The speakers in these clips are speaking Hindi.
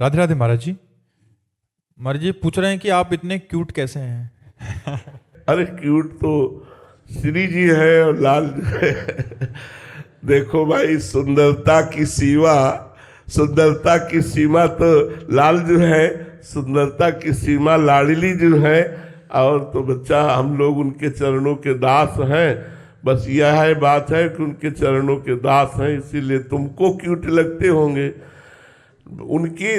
राधे राधे महाराज जी। महाराज जी पूछ रहे हैं कि आप इतने क्यूट कैसे हैं? अरे क्यूट तो श्री जी है और लाल जी है। देखो भाई, सुंदरता की सीमा तो लाल जो है, सुंदरता की सीमा लाडली जो है। और तो बच्चा, हम लोग उनके चरणों के दास हैं। बस यह है बात है कि उनके चरणों के दास हैं, इसीलिए तुमको क्यूट लगते होंगे। उनकी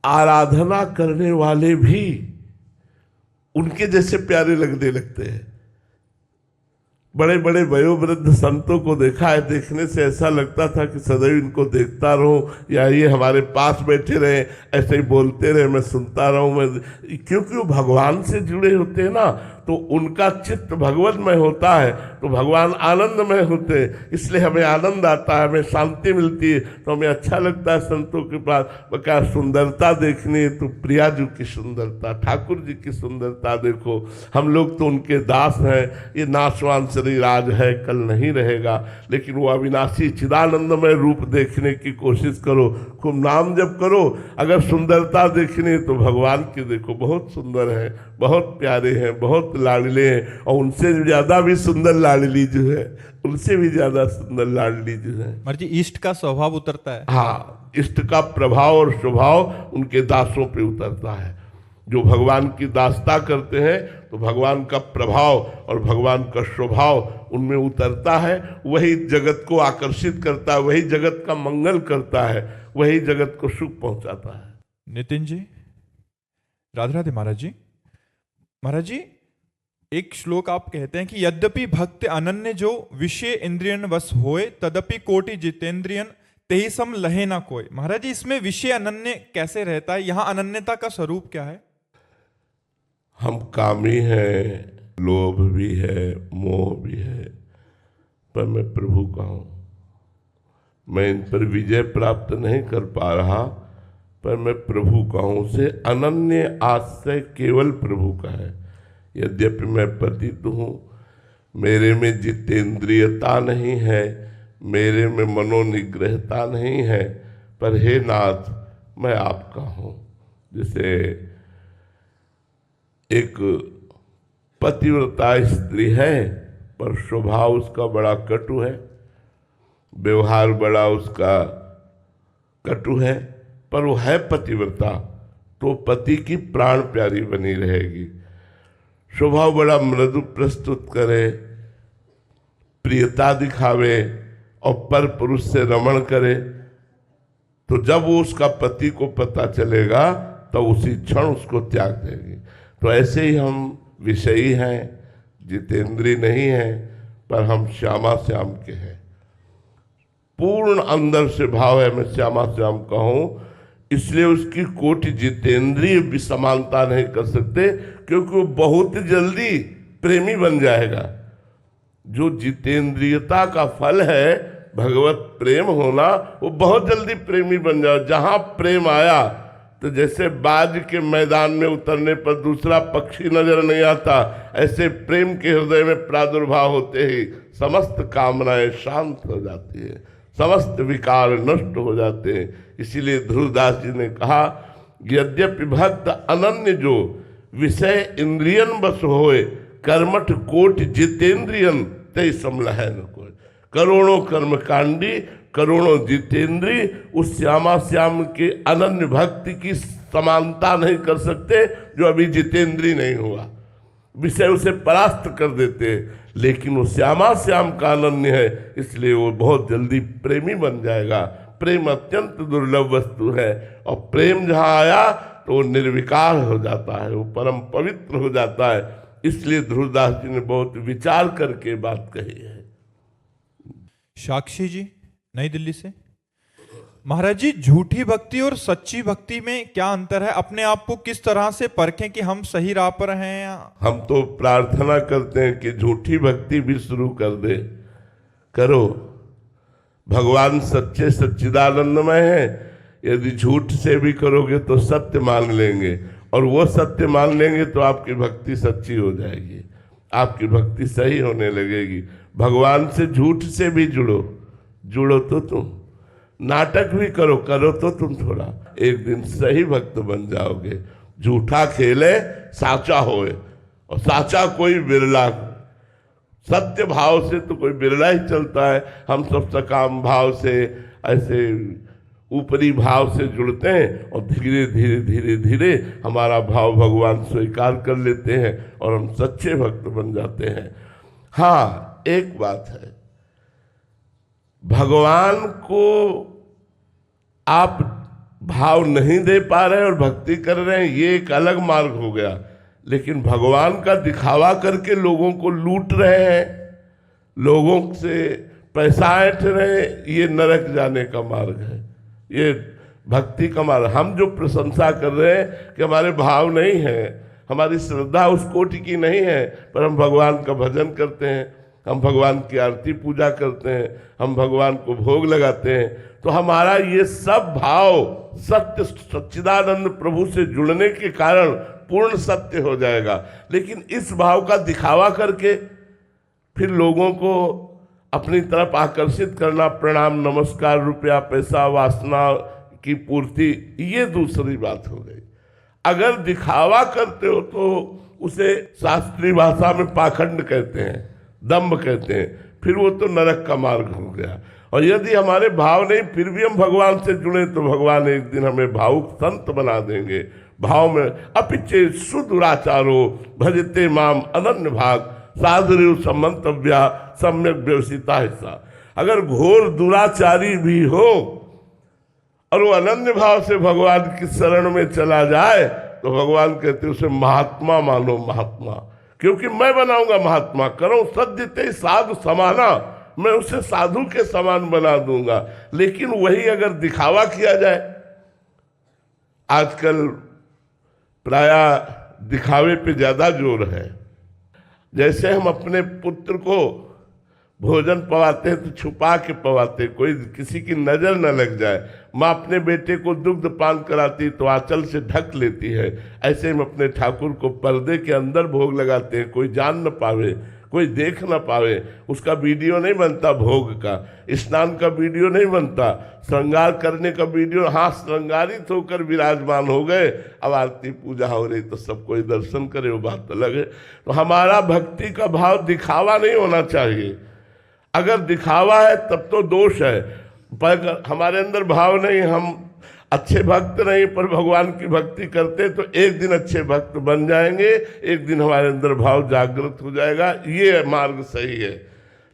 आराधना करने वाले भी उनके जैसे प्यारे लगते हैं। बड़े बड़े वयोवृद्ध संतों को देखा है, देखने से ऐसा लगता था कि सदैव इनको देखता रहूं, या ये हमारे पास बैठे रहे, ऐसे ही बोलते रहे, मैं सुनता रहूं। मैं क्योंकि वो भगवान से जुड़े होते हैं ना, तो उनका चित्त भगवतमय होता है, तो भगवान आनंदमय होते हैं, इसलिए हमें आनंद आता है, हमें शांति मिलती है, तो हमें अच्छा लगता है संतों के पास। क्या सुंदरता देखनी है तो प्रिया जी की सुंदरता, ठाकुर जी की सुंदरता देखो। हम लोग तो उनके दास हैं। ये नाशवान शरीर आज है, कल नहीं रहेगा, लेकिन वो अविनाशी चिदानंदमय रूप देखने की कोशिश करो, खूब नाम जप करो। अगर सुंदरता देखनी है तो भगवान की देखो, बहुत सुंदर है, बहुत प्यारे हैं, बहुत लाडले हैं। और उनसे ज्यादा भी सुंदर लाडली जो है, उनसे भी ज्यादा सुंदर लाडली जो है। महाराज जी इष्ट का स्वभाव उतरता है। हाँ, इष्ट का प्रभाव और स्वभाव उनके दासों पे उतरता है। जो भगवान की दासता करते हैं तो भगवान का प्रभाव और भगवान का स्वभाव उनमें उतरता है। वही जगत को आकर्षित करता है, वही जगत का मंगल करता है, वही जगत को सुख पहुंचाता है। नितिन जी, राधे राधे महाराज जी। महाराज जी एक श्लोक आप कहते हैं कि यद्यपि भक्त अनन्य जो विषय इंद्रियन वश होए, तदपि कोटि जितेंद्रियन तेहि सम लहे ना कोई। महाराज जी इसमें विषय अनन्य कैसे रहता है? यहाँ अनन्यता का स्वरूप क्या है? हम कामी हैं, लोभ भी है, मोह भी है, पर मैं प्रभु का हूं। मैं इन पर विजय प्राप्त नहीं कर पा रहा, पर मैं प्रभु का हूं। से अनन्य आश्रय केवल प्रभु का है। यद्यपि मैं पतित हूं, मेरे में जितेंद्रियता नहीं है, मेरे में मनोनिग्रहता नहीं है, पर हे नाथ मैं आपका हूं। जैसे एक पतिव्रता स्त्री है, पर स्वभाव उसका बड़ा कटु है, व्यवहार बड़ा उसका कटु है, पर वो है पतिव्रता, तो पति की प्राण प्यारी बनी रहेगी। स्वभाव बड़ा मृदु प्रस्तुत करे, प्रियता दिखावे और पर पुरुष से रमण करे, तो जब वो उसका पति को पता चलेगा तो उसी क्षण उसको त्याग देगी। तो ऐसे ही हम विषयी हैं, जितेंद्रिय नहीं हैं, पर हम श्यामा श्याम के हैं। पूर्ण अंदर से भाव है, मैं श्यामा श्याम का हूं, इसलिए उसकी कोटि जितेंद्रिय भी समानता नहीं कर सकते, क्योंकि वो बहुत जल्दी प्रेमी बन जाएगा। जो जितेंद्रियता का फल है भगवत प्रेम होना, वो बहुत जल्दी प्रेमी बन जाए। जहां प्रेम आया तो जैसे बाज के मैदान में उतरने पर दूसरा पक्षी नजर नहीं आता, ऐसे प्रेम के हृदय में प्रादुर्भाव होते ही समस्त कामनाएं शांत हो जाती है, समस्त विकार नष्ट हो जाते हैं। इसीलिए ध्रुवदास जी ने कहा, यद्यपि भक्त अनन्य जो विषय इंद्रियन बस होए, कर्मठ कोट जितेंद्रियन ते समलह न कोई। करोड़ों कर्मकांडी, करोड़ों जितेंद्रिय उस श्यामा श्याम के अनन्य भक्ति की समानता नहीं कर सकते, जो अभी जितेंद्रिय नहीं हुआ। विषय उसे परास्त कर देते हैं, लेकिन वो श्यामा श्याम का अनन्य है, इसलिए वो बहुत जल्दी प्रेमी बन जाएगा। प्रेम अत्यंत दुर्लभ वस्तु है, और प्रेम जहाँ आया तो वो निर्विकार हो जाता है, वो परम पवित्र हो जाता है। इसलिए ध्रुवदास जी ने बहुत विचार करके बात कही है। साक्षी जी नई दिल्ली से। महाराज जी झूठी भक्ति और सच्ची भक्ति में क्या अंतर है? अपने आप को किस तरह से परखें कि हम सही राह पर हैं? या हम तो प्रार्थना करते हैं कि झूठी भक्ति भी शुरू कर दे, करो। भगवान सच्चे सच्चिदानंदमय हैं, यदि झूठ से भी करोगे तो सत्य मान लेंगे, और वो सत्य मान लेंगे तो आपकी भक्ति सच्ची हो जाएगी, आपकी भक्ति सही होने लगेगी। भगवान से झूठ से भी जुड़ो तो तुम नाटक भी करो, करो तो तुम थोड़ा, एक दिन सही भक्त बन जाओगे। झूठा खेले साचा होए, और साचा कोई बिरला। सत्य भाव से तो कोई बिरला ही चलता है। हम सब सकाम भाव से, ऐसे ऊपरी भाव से जुड़ते हैं और धीरे धीरे धीरे धीरे हमारा भाव भगवान स्वीकार कर लेते हैं और हम सच्चे भक्त बन जाते हैं। हाँ, एक बात है, भगवान को आप भाव नहीं दे पा रहे और भक्ति कर रहे हैं, ये एक अलग मार्ग हो गया। लेकिन भगवान का दिखावा करके लोगों को लूट रहे हैं, लोगों से पैसा ऐंठ रहे हैं, ये नरक जाने का मार्ग है, ये भक्ति का मार्ग। हम जो प्रशंसा कर रहे हैं कि हमारे भाव नहीं है, हमारी श्रद्धा उस कोटि की नहीं है, पर हम भगवान का भजन करते हैं, हम भगवान की आरती पूजा करते हैं, हम भगवान को भोग लगाते हैं, तो हमारा ये सब भाव सत्य सच्चिदानंद प्रभु से जुड़ने के कारण पूर्ण सत्य हो जाएगा। लेकिन इस भाव का दिखावा करके फिर लोगों को अपनी तरफ आकर्षित करना, प्रणाम नमस्कार, रुपया पैसा, वासना की पूर्ति, ये दूसरी बात हो गई। अगर दिखावा करते हो तो उसे शास्त्रीय भाषा में पाखंड कहते हैं, दंभ कहते हैं, फिर वो तो नरक का मार्ग हो गया। और यदि हमारे भाव नहीं, फिर भी हम भगवान से जुड़े, तो भगवान एक दिन हमें भावुक संत बना देंगे। भाव में अपिचे सुदुराचारो भजते माम अनन्य भाग साधु समंतव्या सम्यक व्यवसिता हिस्सा। अगर घोर दुराचारी भी हो और वो अनन्य भाव से भगवान की शरण में चला जाए, तो भगवान कहते उसे महात्मा मानो, महात्मा, क्योंकि मैं बनाऊंगा महात्मा, करो सद्यते साधु समाना, मैं उसे साधु के समान बना दूंगा। लेकिन वही अगर दिखावा किया जाए, आजकल प्राय दिखावे पे ज्यादा जोर है। जैसे हम अपने पुत्र को भोजन पवाते हैं तो छुपा के पवाते, कोई किसी की नजर न लग जाए। माँ अपने बेटे को दुग्ध पान कराती तो आंचल से ढक लेती है, ऐसे हम अपने ठाकुर को पर्दे के अंदर भोग लगाते हैं, कोई जान न पावे, कोई देख न पावे। उसका वीडियो नहीं बनता, भोग का स्नान का वीडियो नहीं बनता, श्रृंगार करने का वीडियो। हाँ, श्रृंगारित होकर विराजमान हो गए, अब आरती पूजा हो रही तो सब कोई दर्शन करे, वो बात अलग है। तो हमारा भक्ति का भाव दिखावा नहीं होना चाहिए। अगर दिखावा है तब तो दोष है, पर हमारे अंदर भाव नहीं, हम अच्छे भक्त नहीं पर भगवान की भक्ति करते, तो एक दिन अच्छे भक्त बन जाएंगे, एक दिन हमारे अंदर भाव जागृत हो जाएगा, ये मार्ग सही है।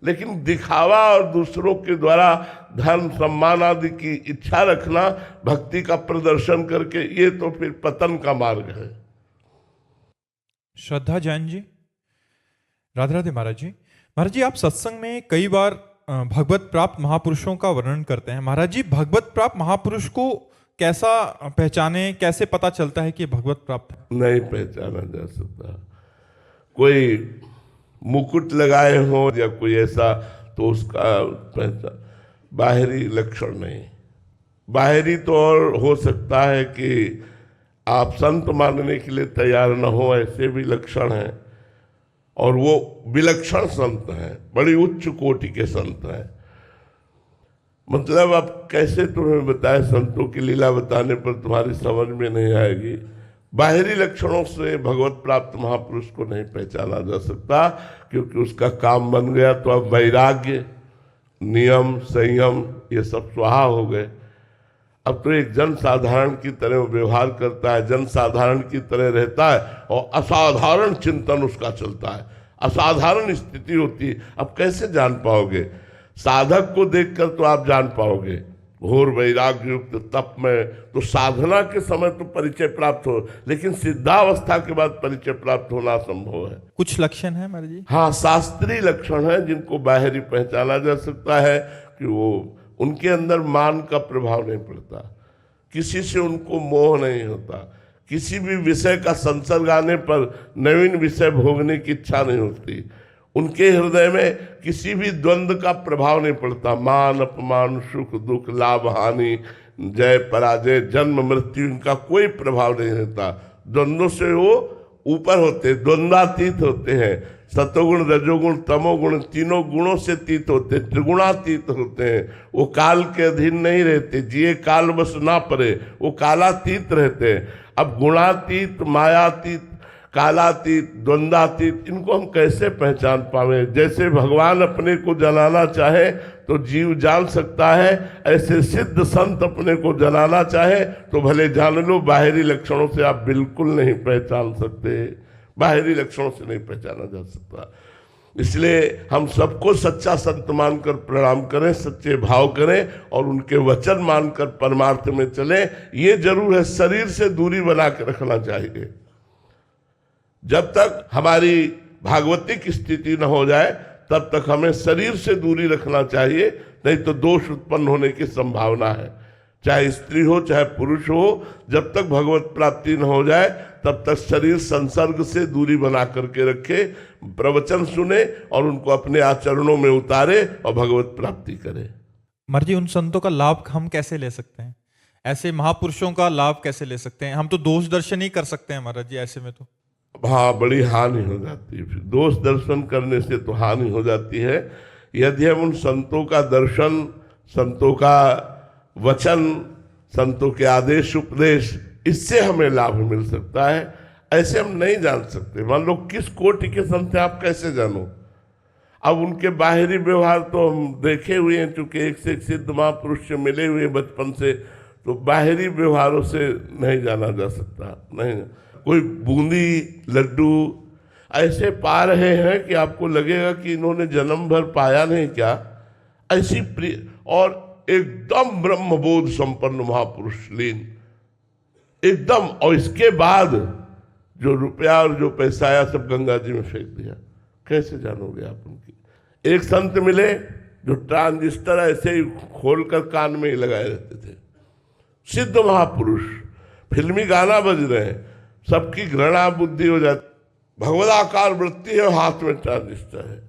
लेकिन दिखावा और दूसरों के द्वारा धन सम्मान आदि की इच्छा रखना, भक्ति का प्रदर्शन करके, ये तो फिर पतन का मार्ग है। श्रद्धा जैन जी, राधे राधे महाराज जी। महाराज जी, आप सत्संग में कई बार भगवत प्राप्त महापुरुषों का वर्णन करते हैं। महाराज जी, भगवत प्राप्त महापुरुष को कैसा पहचाने, कैसे पता चलता है कि भगवत प्राप्त है? नहीं पहचाना जा सकता। कोई मुकुट लगाए हो या कोई ऐसा, तो उसका पहचान, बाहरी लक्षण नहीं। बाहरी तो और हो सकता है कि आप संत मानने के लिए तैयार न हो, ऐसे भी लक्षण हैं, और वो विलक्षण संत हैं, बड़ी उच्च कोटि के संत हैं। मतलब अब कैसे तुम्हें बताए, संतों की लीला बताने पर तुम्हारी समझ में नहीं आएगी। बाहरी लक्षणों से भगवत प्राप्त महापुरुष को नहीं पहचाना जा सकता, क्योंकि उसका काम बन गया। तो अब वैराग्य, नियम, संयम, ये सब स्वाहा हो गए। अब तो एक जन साधारण की तरह व्यवहार करता है, जन साधारण की तरह रहता है, और असाधारण चिंतन उसका चलता है, असाधारण स्थिति होती है। अब कैसे जान पाओगे? साधक को देखकर तो आप जान पाओगे, घोर वैराग्य युक्त तप में तो साधना के समय तो परिचय प्राप्त हो, लेकिन सिद्धावस्था के बाद परिचय प्राप्त होना संभव है। कुछ लक्षण है महाराज जी? हाँ, शास्त्रीय लक्षण है जिनको बाहरी पहचाना जा सकता है कि वो, उनके अंदर मान का प्रभाव नहीं पड़ता, किसी से उनको मोह नहीं होता, किसी भी विषय का संसर्ग आने पर नवीन विषय भोगने की इच्छा नहीं होती, उनके हृदय में किसी भी द्वंद्व का प्रभाव नहीं पड़ता। मान अपमान, सुख दुख, लाभ हानि, जय पराजय, जन्म मृत्यु, इनका कोई प्रभाव नहीं रहता। द्वंद्वों से वो ऊपर होते, द्वंद्वातीत होते हैं, सतोगुण, रजोगुण, तमोगुण, तीनों गुणों से तीत होते, त्रिगुणातीत होते हैं। वो काल के अधीन नहीं रहते, जिए काल बस ना पड़े, वो कालातीत रहते हैं। अब गुणातीत, मायातीत, कालातीत, द्वंद्वातीत, इनको हम कैसे पहचान पावे? जैसे भगवान अपने को जलाना चाहे तो जीव जान सकता है, ऐसे सिद्ध संत अपने को जलाना चाहे तो भले जान लो, बाहरी लक्षणों से आप बिल्कुल नहीं पहचान सकते, बाहरी लक्षणों से नहीं पहचाना जा सकता। इसलिए हम सबको सच्चा संत मानकर प्रणाम करें, सच्चे भाव करें और उनके वचन मानकर परमार्थ में चलें। ये जरूर है, शरीर से दूरी बना के रखना चाहिए। जब तक हमारी भागवतिक स्थिति न हो जाए तब तक हमें शरीर से दूरी रखना चाहिए, नहीं तो दोष उत्पन्न होने की संभावना है। चाहे स्त्री हो चाहे पुरुष हो, जब तक भगवत प्राप्ति न हो जाए तब तक शरीर संसर्ग से दूरी बना करके रखे, प्रवचन सुने और उनको अपने आचरणों में उतारे और भगवत प्राप्ति करे। महाराज जी, उन संतों का लाभ हम कैसे ले सकते हैं? ऐसे महापुरुषों का लाभ कैसे ले सकते हैं? हम तो दोष दर्शन ही कर सकते हैं महाराज जी, ऐसे में तो। हाँ, बड़ी हानि हो जाती है। दोष दर्शन करने से तो हानि हो जाती है। यदि हम उन संतों का दर्शन, संतों का वचन, संतों के आदेश उपदेश, इससे हमें लाभ मिल सकता है। ऐसे हम नहीं जान सकते। मान लो किस कोटि के संत हैं, आप कैसे जानो? अब उनके बाहरी व्यवहार तो हम देखे हुए हैं, चूंकि एक से एक सिद्ध महापुरुष से मिले हुए बचपन से, तो बाहरी व्यवहारों से नहीं जाना जा सकता। नहीं, कोई बूंदी लड्डू ऐसे पा रहे हैं कि आपको लगेगा कि इन्होंने जन्म भर पाया नहीं क्या, ऐसी प्रिय और एकदम ब्रह्मबोध संपन्न महापुरुष लीन एकदम। और इसके बाद जो रुपया और जो पैसा आया सब गंगा जी में फेंक दिया। कैसे जानोगे आप उनकी? एक संत मिले जो ट्रांजिस्टर ऐसे ही खोलकर कान में ही लगाए रहते थे, सिद्ध महापुरुष, फिल्मी गाना बज रहे हैं, सबकी घृणा बुद्धि हो जाती, भगवदाकार वृत्ति है, हाथ में ट्रांजिस्टर है।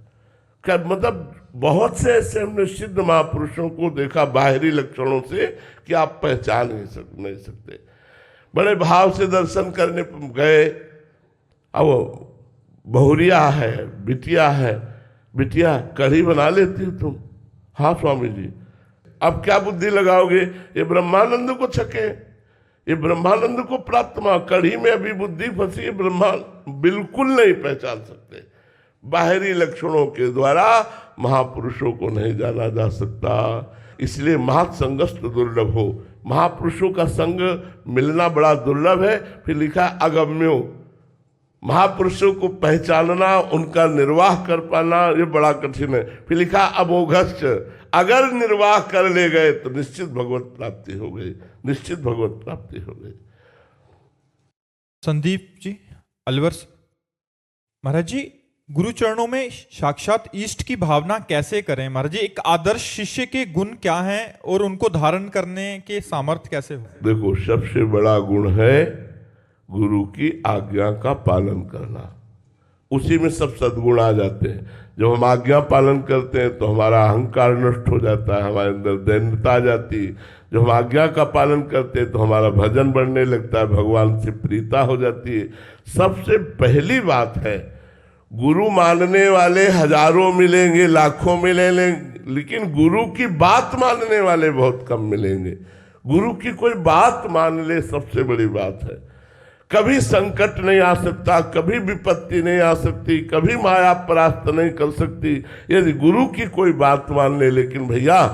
क्या मतलब? बहुत से ऐसे हमने सिद्ध महापुरुषों को देखा बाहरी लक्षणों से कि आप पहचान नहीं सकते। बड़े भाव से दर्शन करने गए, अब बहुरिया है, बिटिया है, बिटिया कढ़ी बना लेती हो तुम? हाँ स्वामी जी। अब क्या बुद्धि लगाओगे? ये ब्रह्मानंद को छके, ये ब्रह्मानंद को प्राप्त हुआ, कढ़ी में अभी बुद्धि फंसी है, ब्रह्मा बिल्कुल नहीं पहचान सकते। बाहरी लक्षणों के द्वारा महापुरुषों को नहीं जाना जा सकता। इसलिए महत्संगस्त दुर्लभ हो, महापुरुषों का संग मिलना बड़ा दुर्लभ है। फिर लिखा अगम्यो, महापुरुषों को पहचानना, उनका निर्वाह कर पाना ये बड़ा कठिन है। फिर लिखा अमोघश्च, अगर निर्वाह कर ले गए तो निश्चित भगवत प्राप्ति हो गई, निश्चित भगवत प्राप्ति हो गई। संदीप जी अलवर, महाराज जी गुरु चरणों में साक्षात इष्ट की भावना कैसे करें? महाराज जी, एक आदर्श शिष्य के गुण क्या हैं और उनको धारण करने के सामर्थ्य कैसे हो? देखो, सबसे बड़ा गुण है गुरु की आज्ञा का पालन करना। उसी में सब सद्गुण आ जाते हैं। जब हम आज्ञा पालन करते हैं तो हमारा अहंकार नष्ट हो जाता है, हमारे अंदर दैन्यता आ जाती है। जब हम आज्ञा का पालन करते हैं तो हमारा भजन बढ़ने लगता है, भगवान से प्रीता हो जाती है। सबसे पहली बात है, गुरु मानने वाले हजारों मिलेंगे, लाखों मिलेंगे, लेकिन गुरु की बात मानने वाले बहुत कम मिलेंगे। गुरु की कोई बात मान ले, सबसे बड़ी बात है। कभी संकट नहीं आ सकता, कभी विपत्ति नहीं आ सकती, कभी माया परास्त नहीं कर सकती यदि गुरु की कोई बात मान ले। लेकिन भैया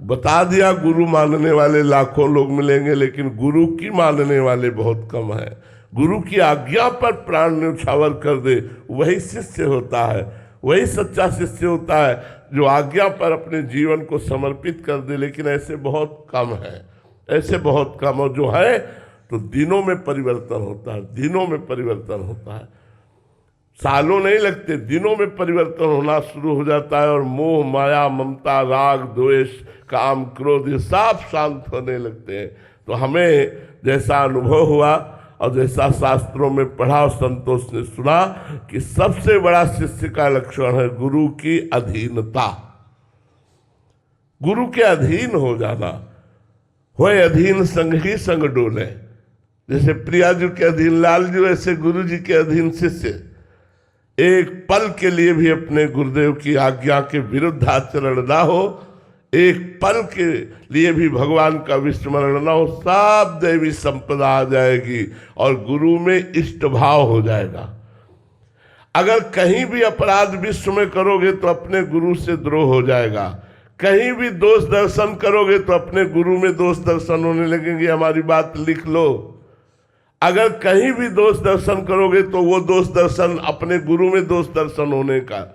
बता दिया, गुरु मानने वाले लाखों लोग मिलेंगे, लेकिन गुरु की मानने वाले बहुत कम है। गुरु की आज्ञा पर प्राण न्यौछावर कर दे, वही शिष्य होता है, वही सच्चा शिष्य होता है जो आज्ञा पर अपने जीवन को समर्पित कर दे। लेकिन ऐसे बहुत कम है, ऐसे बहुत कम। और जो है तो दिनों में परिवर्तन होता है, दिनों में परिवर्तन होता है, सालों नहीं लगते, दिनों में परिवर्तन होना शुरू हो जाता है। और मोह माया ममता राग द्वेष काम क्रोध ये सब शांत होने लगते हैं। तो हमें जैसा अनुभव हुआ और जैसा शास्त्रों में पढ़ा और संतोष ने सुना कि सबसे बड़ा शिष्य का लक्षण है गुरु की अधीनता, गुरु के अधीन हो जाना। होए अधीन संग ही संग डोले, जैसे प्रिया जी के अधीन लाल जी, वैसे गुरु जी के अधीन शिष्य। एक पल के लिए भी अपने गुरुदेव की आज्ञा के विरुद्ध आचरण ना हो, एक पल के लिए भी भगवान का विस्मरण ना हो, सब दैवी संपदा आ जाएगी और गुरु में इष्ट भाव हो जाएगा। अगर कहीं भी अपराध विश्व में करोगे तो अपने गुरु से द्रोह हो जाएगा। कहीं भी दोष दर्शन करोगे तो अपने गुरु में दोष दर्शन होने लगेंगे। हमारी बात लिख लो, अगर कहीं भी दोष दर्शन करोगे तो वो दोष दर्शन अपने गुरु में दोष दर्शन होने का।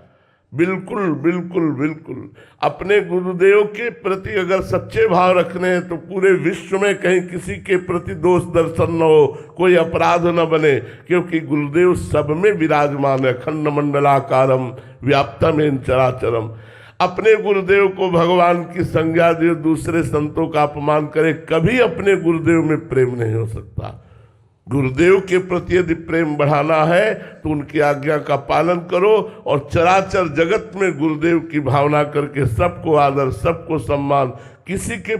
बिल्कुल बिल्कुल बिल्कुल अपने गुरुदेव के प्रति अगर सच्चे भाव रखने हैं तो पूरे विश्व में कहीं किसी के प्रति दोष दर्शन न हो, कोई अपराध न बने, क्योंकि गुरुदेव सब में विराजमान है। खंड मंडलाकारम व्याप्तम चराचरम। अपने गुरुदेव को भगवान की संज्ञा दे, दूसरे संतों का अपमान करे, कभी अपने गुरुदेव में प्रेम नहीं हो सकता। गुरुदेव के प्रति यदि प्रेम बढ़ाना है तो उनकी आज्ञा का पालन करो और चराचर जगत में गुरुदेव की भावना करके सबको आदर, सबको सम्मान, किसी के